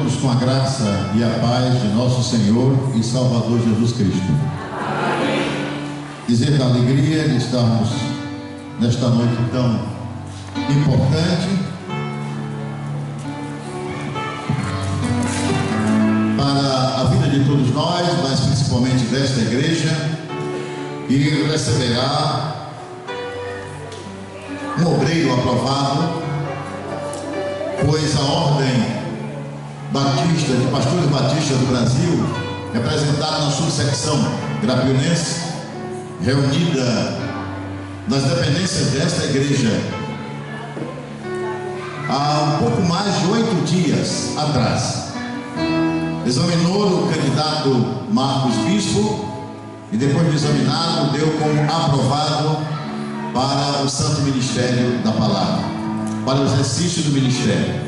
todos com a graça e a paz de nosso Senhor e Salvador Jesus Cristo. Dizer da alegria de estarmos nesta noite tão importante para a vida de todos nós, mas principalmente desta igreja, que receberá um obreiro aprovado, pois a Ordem Batista, de Pastores Batistas do Brasil, representada na subsecção grapionense, reunida nas dependências desta igreja há um pouco mais de 8 dias atrás, examinou o candidato Marcos Bispo e, depois de examinado, deu como aprovado para o Santo Ministério da Palavra, para o exercício do ministério.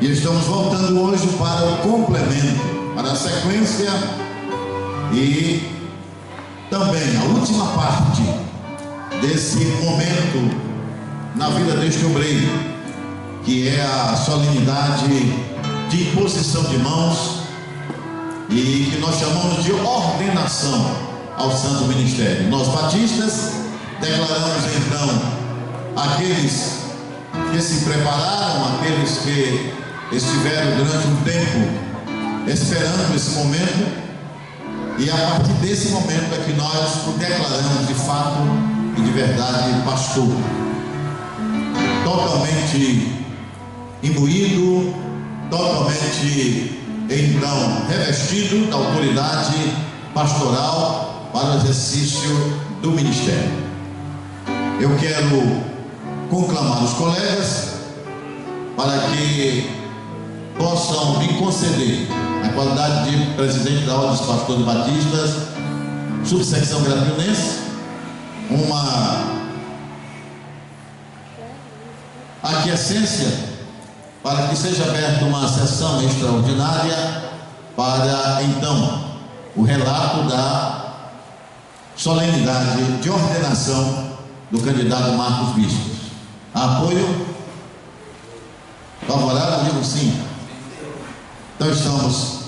E estamos voltando hoje para o complemento, para a sequência e também a última parte desse momento na vida deste obreiro, que é a solenidade de imposição de mãos e que nós chamamos de ordenação ao Santo Ministério. Nós batistas declaramos então aqueles que se prepararam, aqueles que estiveram durante um tempo esperando esse momento, e a partir desse momento é que nós o declaramos de fato e de verdade pastor, totalmente imbuído, totalmente então revestido da autoridade pastoral para o exercício do ministério. Eu quero conclamar os colegas para que possam me conceder, na qualidade de presidente da Ordem dos Pastores Batistas, subsecção grapionense, uma aquiescência para que seja aberta uma sessão extraordinária para então o relato da solenidade de ordenação do candidato Marcos Bispo. Apoio? Favorável? Digo sim. Então estamos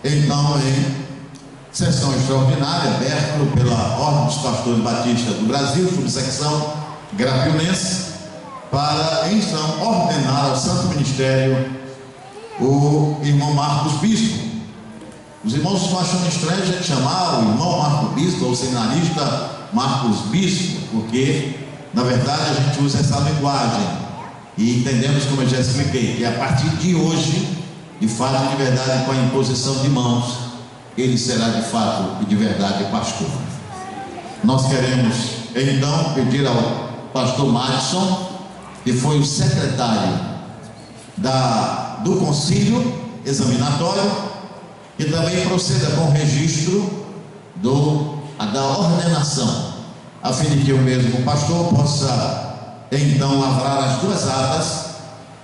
então em sessão extraordinária aberta pela Ordem dos Pastores Batistas do Brasil, subsecção grapionense, para então ordenar ao Santo Ministério o irmão Marcos Bispo. Os irmãos estão achando estranho a gente chamar o irmão Marcos Bispo ou o seminarista Marcos Bispo, porque na verdade a gente usa essa linguagem e entendemos, como eu já expliquei, que a partir de hoje, de fato e de verdade, com a imposição de mãos, ele será de fato e de verdade pastor. Nós queremos então pedir ao pastor Madison, que foi o secretário do concílio examinatório, que também proceda com o registro da ordenação, a fim de que o mesmo pastor possa então lavrar as 2 atas,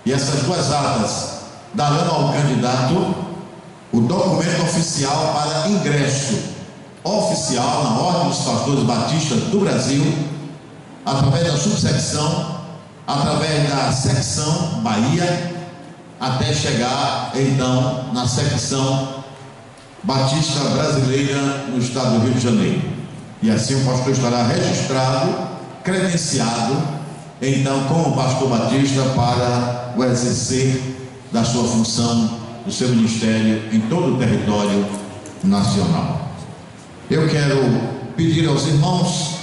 e essas 2 atas darão ao candidato o documento oficial para ingresso oficial na Ordem dos Pastores Batistas do Brasil, através da subsecção, através da secção Bahia, até chegar então na secção Batista Brasileira no estado do Rio de Janeiro. E assim o pastor estará registrado, credenciado então como pastor batista para o exercer da sua função, do seu ministério em todo o território nacional. Eu quero pedir aos irmãos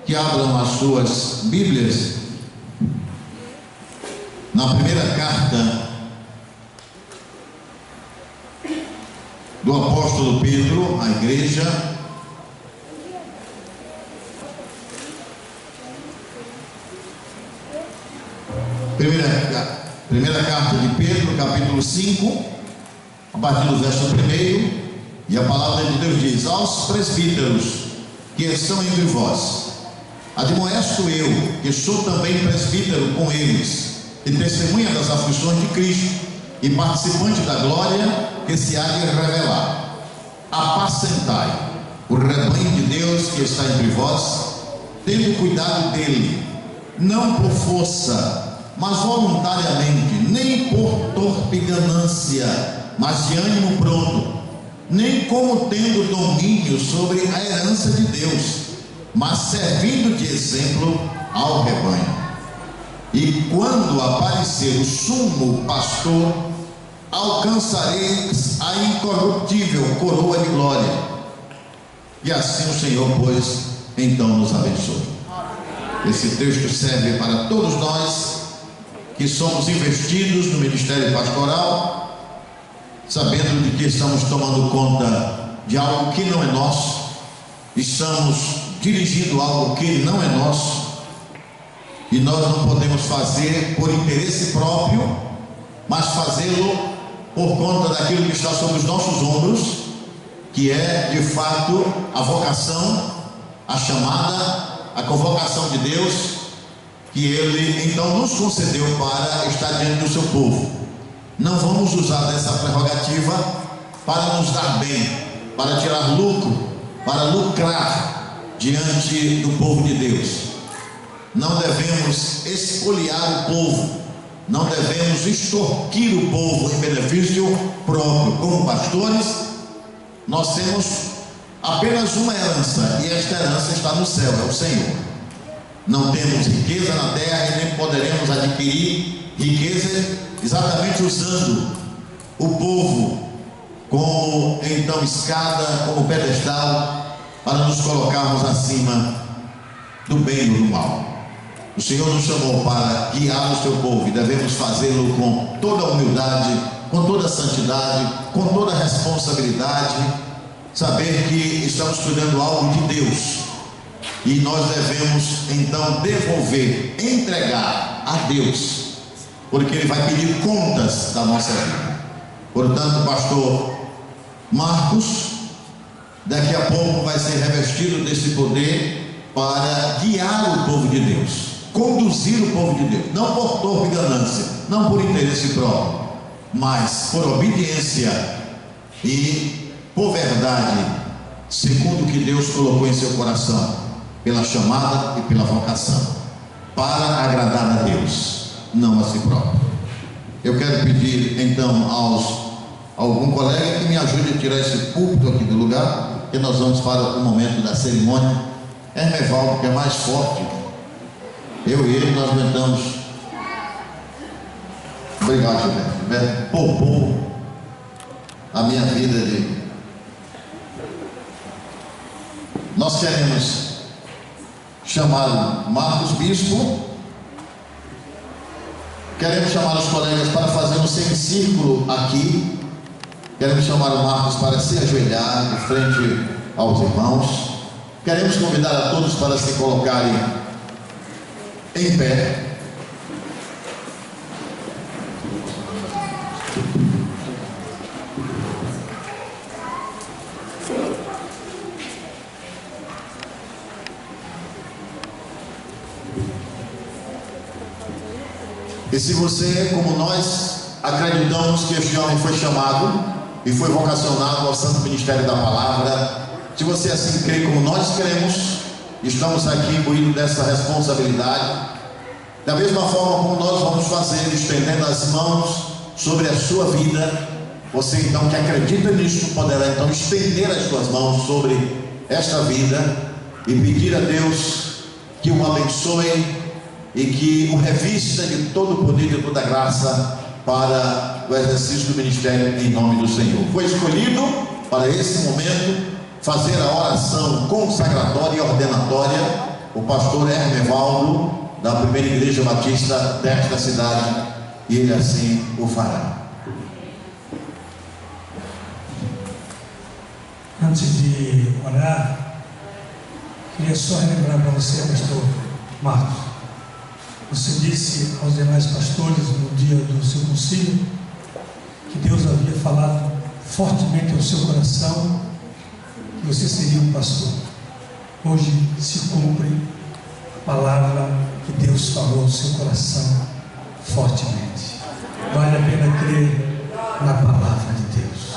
que abram as suas Bíblias na primeira carta do apóstolo Pedro à igreja, primeira carta de Pedro, capítulo 5, a partir do verso 1, e a palavra de Deus diz: aos presbíteros que estão entre vós, admoesto eu, que sou também presbítero com eles, e testemunha das aflições de Cristo, e participante da glória que se há de revelar. Apacentai o rebanho de Deus que está entre vós, tendo cuidado dele, não por força, mas voluntariamente, nem por torpe ganância, mas de ânimo pronto, nem como tendo domínio sobre a herança de Deus, mas servindo de exemplo ao rebanho. E quando aparecer o sumo pastor, alcançareis a incorruptível coroa de glória. E assim o Senhor, pois, então nos abençoe. Esse texto serve para todos nós que somos investidos no ministério pastoral, sabendo de que estamos tomando conta de algo que não é nosso, estamos dirigindo algo que não é nosso, e nós não podemos fazer por interesse próprio, mas fazê-lo por conta daquilo que está sobre os nossos ombros, que é de fato a vocação, a chamada, a convocação de Deus, que Ele então nos concedeu para estar diante do seu povo. Não vamos usar dessa prerrogativa para nos dar bem, para tirar lucro, para lucrar diante do povo de Deus. Não devemos espoliar o povo, não devemos extorquir o povo em benefício próprio. Como pastores, nós temos apenas uma herança, e esta herança está no céu, é o Senhor. Não temos riqueza na terra e nem poderemos adquirir riqueza exatamente usando o povo como então escada, como pedestal, para nos colocarmos acima do bem e do mal. O Senhor nos chamou para guiar o seu povo e devemos fazê-lo com toda a humildade, com toda a santidade, com toda a responsabilidade, saber que estamos cuidando algo de Deus e nós devemos então devolver, entregar a Deus, porque Ele vai pedir contas da nossa vida. Portanto, pastor Marcos daqui a pouco vai ser revestido desse poder para guiar o povo de Deus, conduzir o povo de Deus, não por torpe ganância, não por interesse próprio, mas por obediência e por verdade, segundo o que Deus colocou em seu coração, pela chamada e pela vocação, para agradar a Deus, não a si próprio. Eu quero pedir então a algum colega que me ajude a tirar esse púlpito aqui do lugar, que nós vamos para o momento da cerimônia. Hermevaldo, que é mais forte, eu e ele, nós aguentamos. Obrigado, Gilberto. Poupou a minha vida de... Nós queremos chamar o Marcos Bispo, queremos chamar os colegas para fazer um semicírculo aqui, queremos chamar o Marcos para se ajoelhar de frente aos irmãos, queremos convidar a todos para se colocarem em pé. E se você, como nós, acreditamos que este homem foi chamado e foi vocacionado ao Santo Ministério da Palavra, se você assim crê como nós cremos, estamos aqui imbuídos dessa responsabilidade, da mesma forma como nós vamos fazer, estendendo as mãos sobre a sua vida. Você então que acredita nisso, poderá então estender as suas mãos sobre esta vida e pedir a Deus que o abençoe e que o revista de todo o poder e de toda a graça para o exercício do ministério em nome do Senhor. Foi escolhido para esse momento fazer a oração consagratória e ordenatória o pastor Hermevaldo, da primeira igreja batista desta cidade, e ele assim o fará. Antes de orar, queria só relembrar para você, pastor Marcos. Você disse aos demais pastores no dia do seu concílio que Deus havia falado fortemente ao seu coração que você seria um pastor. Hoje se cumpre a palavra que Deus falou ao seu coração fortemente. Vale a pena crer na palavra de Deus.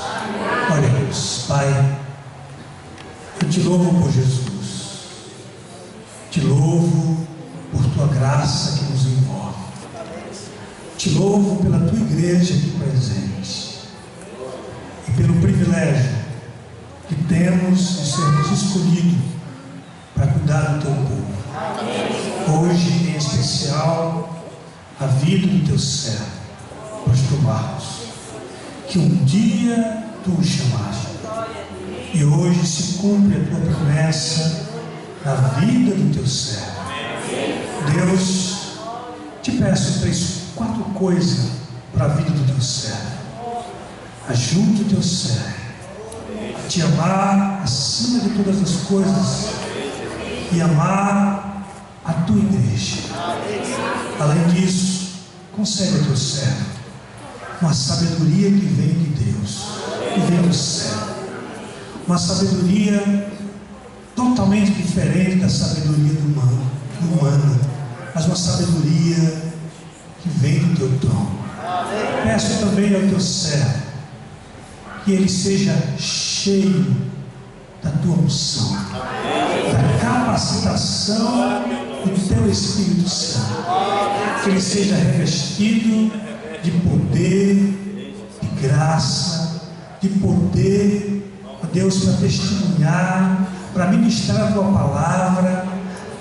Oremos. Pai, eu te louvo por Jesus, te louvo por tua graça que nos envolve, te louvo pela tua igreja aqui presente, privilégio que temos de sermos escolhidos para cuidar do teu povo. Hoje, em especial, a vida do teu servo, pastor Marcos, que um dia tu o chamaste, e hoje se cumpre a tua promessa na vida do teu servo. Deus, te peço 4 coisas para a vida do teu servo. Ajude o teu servo a te amar acima de todas as coisas e amar a tua igreja. Além disso, concede ao teu servo uma sabedoria que vem de Deus, que vem do céu, uma sabedoria totalmente diferente da sabedoria humana, mas uma sabedoria que vem do teu trono. Peço também ao teu servo que ele seja cheio da tua unção, da capacitação do teu Espírito Santo, que ele seja revestido de poder, de graça, de poder, ó Deus, para testemunhar, para ministrar a tua palavra,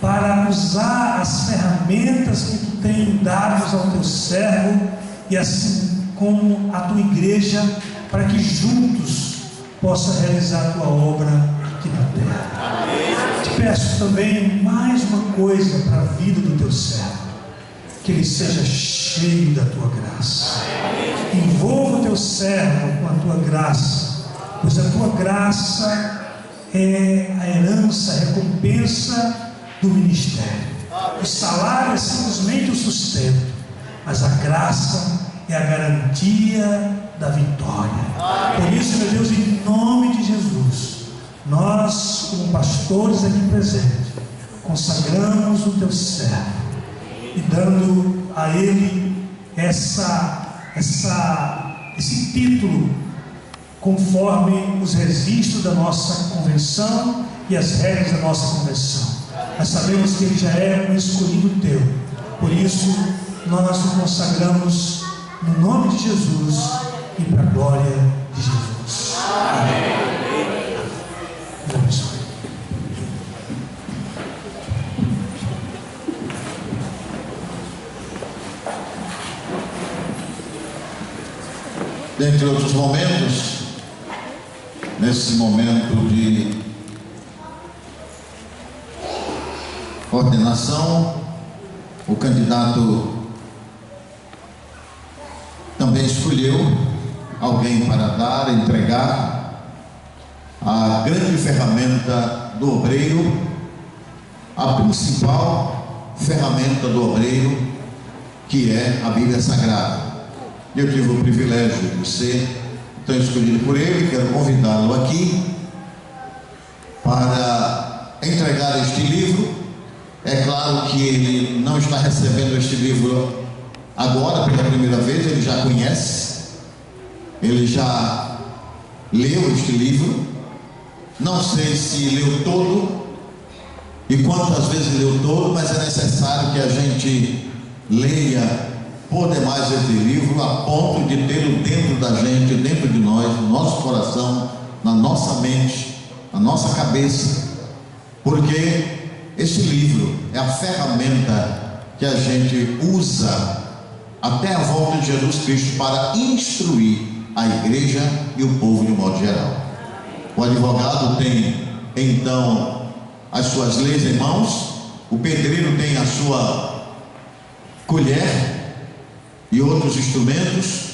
para usar as ferramentas que tu tem dado ao teu servo, e assim como a tua igreja, para que juntos possa realizar a tua obra aqui na terra. Te peço também mais uma coisa para a vida do teu servo, que ele seja cheio da tua graça. Envolva o teu servo com a tua graça, pois a tua graça é a herança, a recompensa do ministério. O salário é simplesmente o sustento, mas a graça é a garantia da vitória. Por isso, meu Deus, em nome de Jesus, nós, como pastores aqui presentes, consagramos o teu servo e dando a ele esse título, conforme os registros da nossa convenção e as regras da nossa convenção. Nós sabemos que ele já é um escolhido teu, por isso nós nos consagramos no nome de Jesus e para a glória de Jesus. Amém. Deus abençoe. Dentre outros momentos, nesse momento de ordenação, o candidato também escolheu alguém para dar, entregar a grande ferramenta do obreiro, a principal ferramenta do obreiro, que é a Bíblia Sagrada. Eu tive o privilégio de ser então escolhido por ele. Quero convidá-lo aqui para entregar este livro. É claro que ele não está recebendo este livro agora pela primeira vez, ele já conhece, ele já leu este livro. Não sei se leu todo e quantas vezes leu todo, mas é necessário que a gente leia por demais este livro, a ponto de tê-lo dentro da gente, dentro de nós, no nosso coração, na nossa mente, na nossa cabeça, porque este livro é a ferramenta que a gente usa até a volta de Jesus Cristo para instruir a igreja e o povo de modo geral. O advogado tem então as suas leis em mãos, o pedreiro tem a sua colher e outros instrumentos,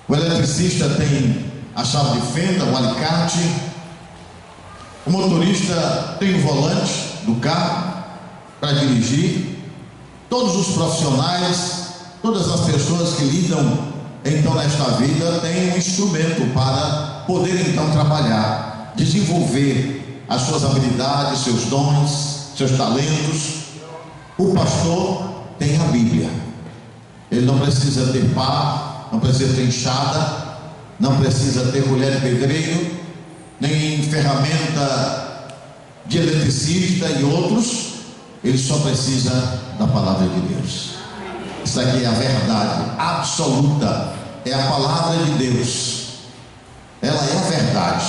o eletricista tem a chave de fenda, o alicate, o motorista tem o volante do carro para dirigir. Todos os profissionais, todas as pessoas que lidam então nesta vida têm um instrumento para poder então trabalhar, desenvolver as suas habilidades, seus dons, seus talentos. O pastor tem a Bíblia. Ele não precisa ter pá, não precisa ter enxada, não precisa ter colher de pedreiro, nem ferramenta de eletricista e outros. Ele só precisa da palavra de Deus. Isso aqui é a verdade absoluta, é a palavra de Deus. Ela ela é a verdade.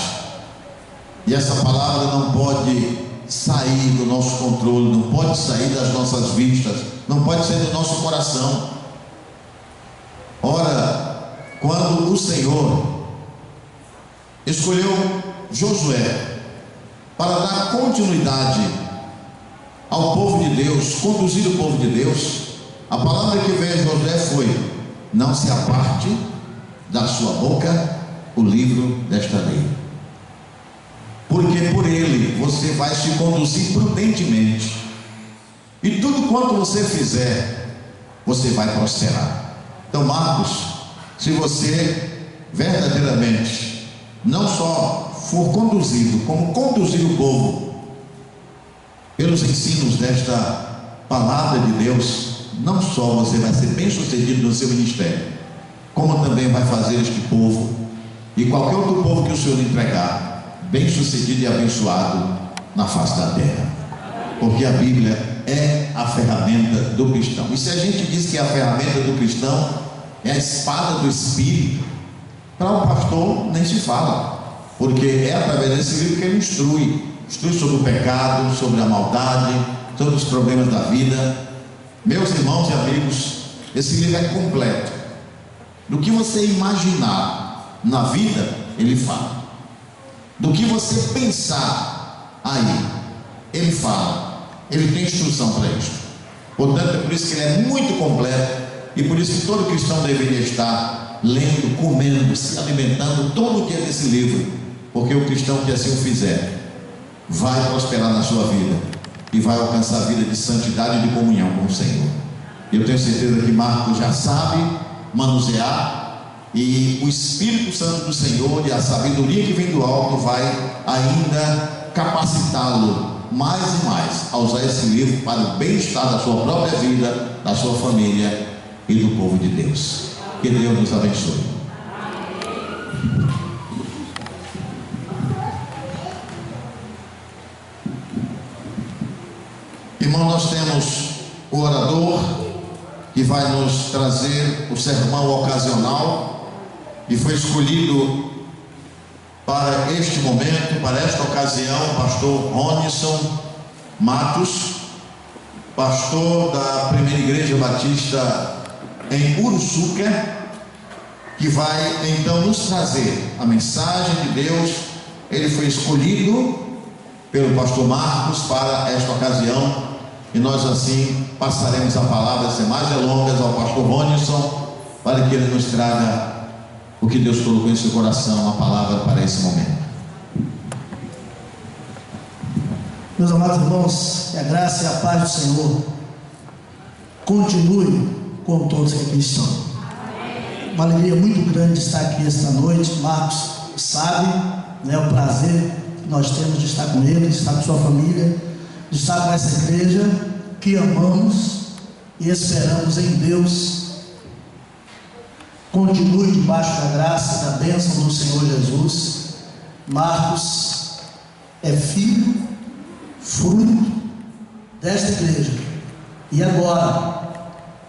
E essa palavra não pode sair do nosso controle, não pode sair das nossas vistas, não pode sair do nosso coração. Ora, quando o Senhor escolheu Josué para dar continuidade ao povo de Deus, conduzir o povo de Deus, a palavra que veio a Josué foi: não se aparte da sua boca o livro desta lei, porque por ele você vai se conduzir prudentemente, e tudo quanto você fizer, você vai prosperar. Então, Marcos, se você verdadeiramente não só for conduzido, como conduzir o povo pelos ensinos desta palavra de Deus, não só você vai ser bem sucedido no seu ministério, como também vai fazer este povo e qualquer outro povo que o Senhor entregar bem sucedido e abençoado na face da terra, porque a Bíblia é a ferramenta do cristão. E se a gente diz que a ferramenta do cristão é a espada do Espírito, para o pastor nem se fala, porque é através desse livro que ele instrui sobre o pecado, sobre a maldade, sobre os problemas da vida. Meus irmãos e amigos, esse livro é completo. Do que você imaginar na vida, ele fala. Do que você pensar aí, ele fala. Ele tem instrução para isso. Portanto, é por isso que ele é muito completo, e por isso que todo cristão deveria estar lendo, comendo, se alimentando todo dia desse livro, porque o cristão que assim o fizer vai prosperar na sua vida e vai alcançar a vida de santidade e de comunhão com o Senhor. Eu tenho certeza que Marcos já sabe manusear, e o Espírito Santo do Senhor e a sabedoria que vem do alto vai ainda capacitá-lo mais e mais a usar esse livro para o bem-estar da sua própria vida, da sua família e do povo de Deus. Que Deus nos abençoe. Irmão, nós temos o orador que vai nos trazer o sermão ocasional, e foi escolhido para este momento, para esta ocasião, o pastor Ronison Matos, pastor da Primeira Igreja Batista em Uruçuca, que vai então nos trazer a mensagem de Deus. Ele foi escolhido pelo pastor Marcos para esta ocasião, e nós assim passaremos a palavra sem mais delongas ao pastor Ronison, para que ele nos traga o que Deus colocou em seu coração, a palavra para esse momento. Meus amados irmãos, que a graça e a paz do Senhor continue com todos que aqui estão. Uma alegria muito grande estar aqui esta noite. Marcos sabe, né, o prazer que nós temos de estar com ele, de estar com sua família, de estar com essa igreja que amamos e esperamos em Deus. Continue debaixo da graça e da bênção do Senhor Jesus. Marcos é filho, fruto desta igreja, e agora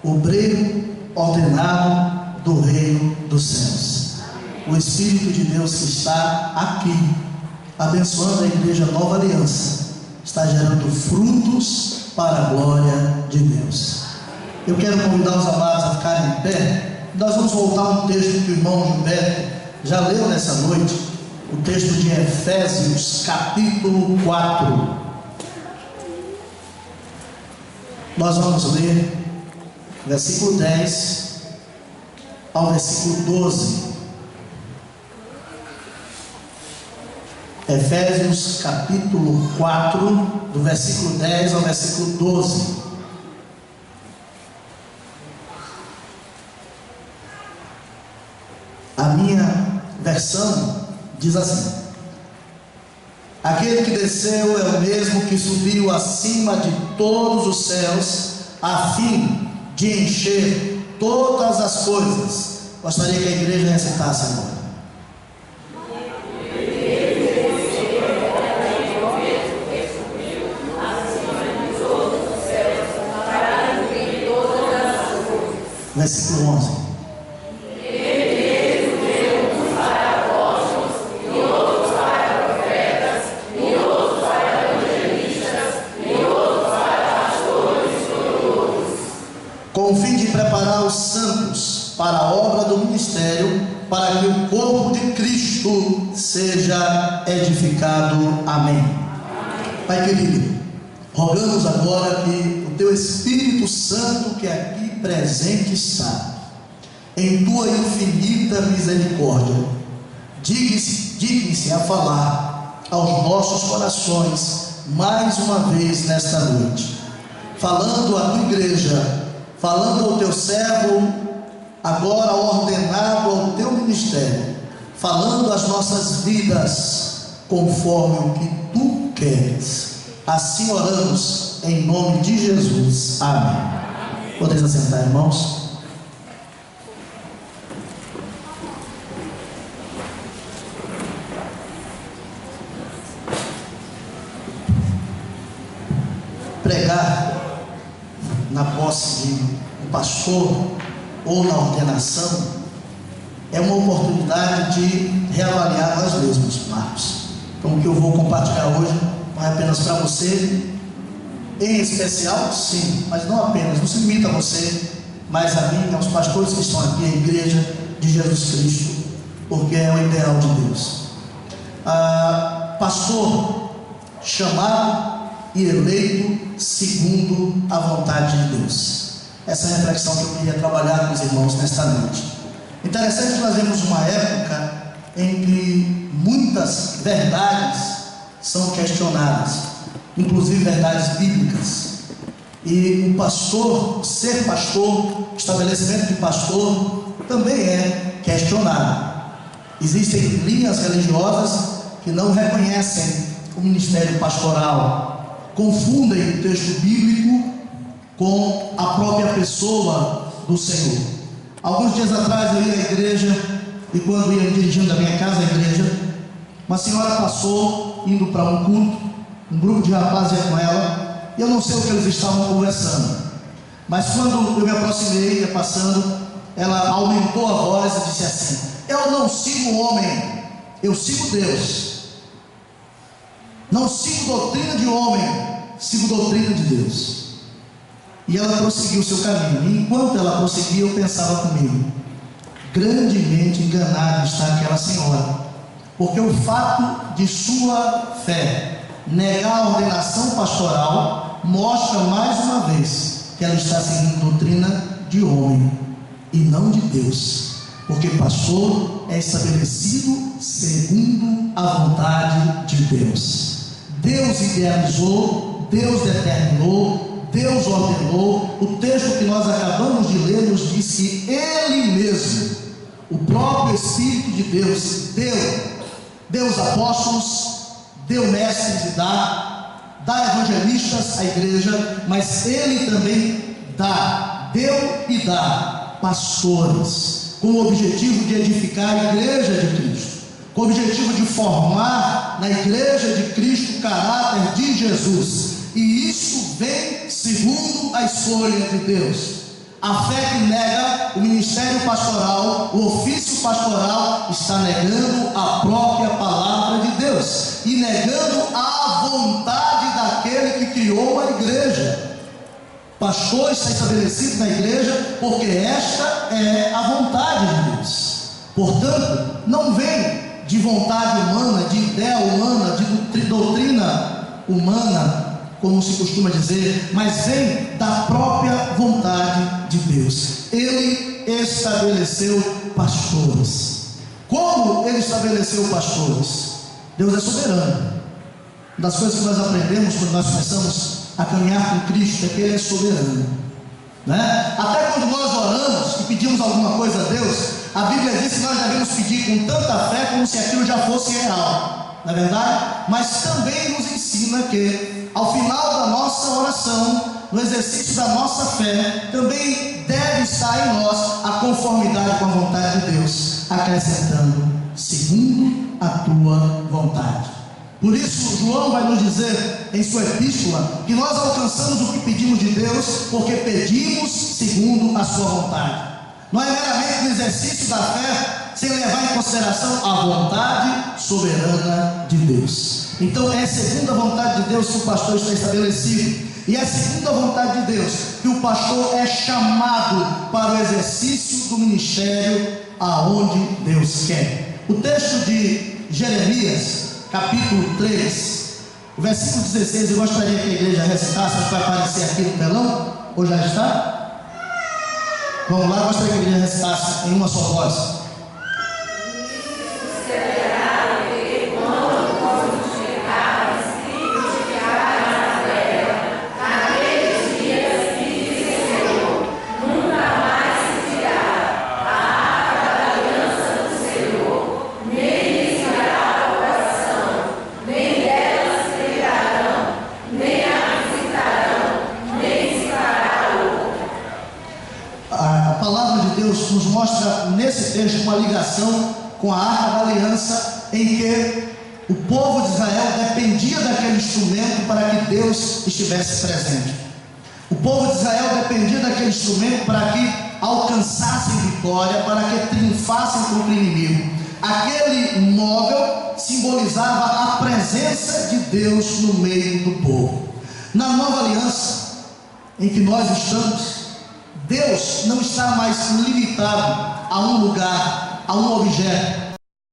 obreiro ordenado do reino dos céus. O Espírito de Deus que está aqui abençoando a igreja Nova Aliança está gerando frutos para a glória de Deus. Eu quero convidar os amados a ficarem em pé. Nós vamos voltar a um texto que o irmão Gilberto já leu nessa noite, o texto de Efésios capítulo 4. Nós vamos ler versículo 10 ao versículo 12. Efésios capítulo 4, do versículo 10 ao versículo 12. A minha versão diz assim: aquele que desceu é o mesmo que subiu acima de todos os céus, a fim de encher todas as coisas. Gostaria que a igreja recitasse agora. Versículo 11. para que o corpo de Cristo seja edificado. Amém. Pai querido, rogamos agora que o Teu Espírito Santo, que aqui presente está, em Tua infinita misericórdia, digne-se a falar aos nossos corações mais uma vez nesta noite, falando à Tua igreja, falando ao Teu servo, agora ordenado ao Teu ministério, falando às nossas vidas, conforme o que Tu queres. Assim oramos em nome de Jesus. Amém. Podeis assentar, irmãos. Pregar na posse de um pastor ou na ordenação é uma oportunidade de reavaliar nós mesmos, Marcos. Então o que eu vou compartilhar hoje não é apenas para você, em especial, sim, mas não apenas, não se limita a você, mas a mim, aos pastores que estão aqui, a igreja de Jesus Cristo, porque é o ideal de Deus. Pastor chamado e eleito segundo a vontade de Deus. Essa é a reflexão que eu queria trabalhar com os irmãos nesta noite. Interessante que nós vemos uma época em que muitas verdades são questionadas, inclusive verdades bíblicas. E o pastor, ser pastor, o estabelecimento de pastor também é questionado. Existem linhas religiosas que não reconhecem o ministério pastoral, confundem o texto bíblico com a própria pessoa do Senhor. Alguns dias atrás eu ia à igreja, e quando ia dirigindo da minha casa à igreja, uma senhora passou indo para um culto, um grupo de rapazes ia com ela, e eu não sei o que eles estavam conversando, mas quando eu me aproximei, ia passando, ela aumentou a voz e disse assim: eu não sigo homem, eu sigo Deus. Não sigo doutrina de homem, sigo doutrina de Deus. E ela prosseguiu o seu caminho. E enquanto ela prosseguia, eu pensava comigo: grandemente enganada está aquela senhora, porque o fato de sua fé negar a ordenação pastoral mostra mais uma vez que ela está seguindo doutrina de homem e não de Deus, porque pastor é estabelecido segundo a vontade de Deus. Deus idealizou, Deus determinou, Deus ordenou. O texto que nós acabamos de ler nos diz que Ele mesmo, o próprio Espírito de Deus, deu os apóstolos, deu mestres e dá evangelistas à igreja, mas Ele também deu e dá pastores, com o objetivo de edificar a igreja de Cristo, com o objetivo de formar na igreja de Cristo o caráter de Jesus. E isso vem segundo a escolha de Deus. A fé que nega o ministério pastoral, o ofício pastoral, está negando a própria palavra de Deus e negando a vontade daquele que criou a igreja. Pastor está estabelecido na igreja porque esta é a vontade de Deus. Portanto, não vem de vontade humana, de ideia humana, de doutrina humana, como se costuma dizer, mas vem da própria vontade de Deus. Ele estabeleceu pastores. Como Ele estabeleceu pastores? Deus é soberano. Uma das coisas que nós aprendemos quando nós começamos a caminhar com Cristo é que Ele é soberano, né? Até quando nós oramos e pedimos alguma coisa a Deus, a Bíblia diz que nós devemos pedir com tanta fé como se aquilo já fosse real, não é verdade? Mas também nos ensina que ao final da nossa oração, no exercício da nossa fé, também deve estar em nós a conformidade com a vontade de Deus, acrescentando segundo a tua vontade. Por isso João vai nos dizer em sua epístola que nós alcançamos o que pedimos de Deus porque pedimos segundo a sua vontade. Não é meramente no exercício da fé sem levar em consideração a vontade soberana de Deus. Então é segundo a vontade de Deus que o pastor está estabelecido, e é segundo a vontade de Deus que o pastor é chamado para o exercício do ministério aonde Deus quer. O texto de Jeremias, capítulo 3, o versículo 16, eu gostaria que a igreja recitasse, acho que vai aparecer aqui no telão, ou já está? Vamos lá, eu gostaria que a igreja recitasse em uma só voz. Nos mostra nesse texto uma ligação com a Arca da Aliança, em que o povo de Israel dependia daquele instrumento para que Deus estivesse presente. O povo de Israel dependia daquele instrumento para que alcançassem vitória, para que triunfassem contra o inimigo. Aquele móvel simbolizava a presença de Deus no meio do povo. Na nova aliança em que nós estamos, Deus não está mais limitado a um lugar, a um objeto.